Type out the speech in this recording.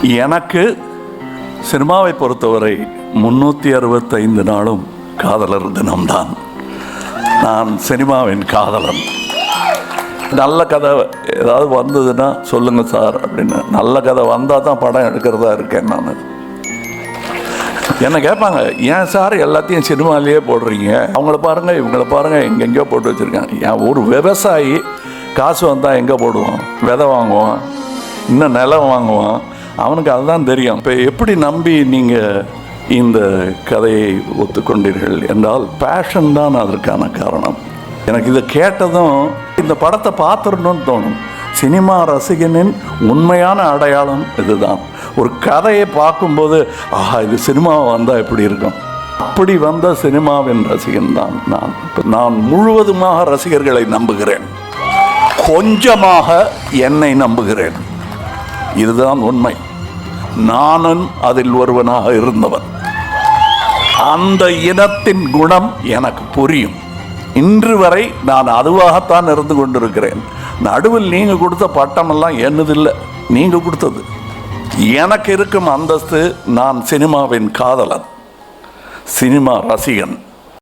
எனக்கு சினிமாவை பொறுத்தவரை 365 நாளும் காதலர் தினம்தான். நான் சினிமாவின் காதலன். நல்ல கதை ஏதாவது வந்ததுன்னா சொல்லுங்கள் சார் அப்படின்னு. நல்ல கதை வந்தால் தான் படம் எடுக்கிறதா இருக்கேன் நான். என்ன கேட்பாங்க, ஏன் சார் எல்லாத்தையும் சினிமாலேயே போடுறீங்க, அவங்கள பாருங்கள் இவங்கள பாருங்கள் எங்கெங்கேயோ போட்டு வச்சுருக்காங்க. ஏன் ஒரு விவசாயி காசு வந்தால் எங்கே போடுவான்? விதை வாங்குவான், இன்னும் நிலம் வாங்குவான், அவனுக்கு அதுதான் தெரியும். இப்போ எப்படி நம்பி நீங்கள் இந்த கதையை ஒத்துக்கொண்டீர்கள் என்றால் பேஷன் தான் அதற்கான காரணம். எனக்கு இதை கேட்டதும் இந்த படத்தை பார்த்துடணும்னு தோணும். சினிமா ரசிகனின் உண்மையான அடையாளம் இதுதான். ஒரு கதையை பார்க்கும்போது ஆஹா இது சினிமாவை வந்தால் எப்படி இருக்கும், அப்படி வந்த சினிமாவின் ரசிகன் தான் நான். நான் முழுவதுமாக ரசிகர்களை நம்புகிறேன், கொஞ்சமாக என்னை நம்புகிறேன். இதுதான் உண்மை. நானும் அதில் ஒருவனாக இருந்தவன். அந்த இனத்தின் குணம் எனக்கு புரியும். இன்று வரை நான் அதுவாகத்தான் இருந்து கொண்டிருக்கிறேன். நடுவில் நீங்கள் கொடுத்த பட்டமெல்லாம் என்னதில்லை, நீங்கள் கொடுத்தது. எனக்கு இருக்கும் அந்தஸ்து, நான் சினிமாவின் காதலன், சினிமா ரசிகன்.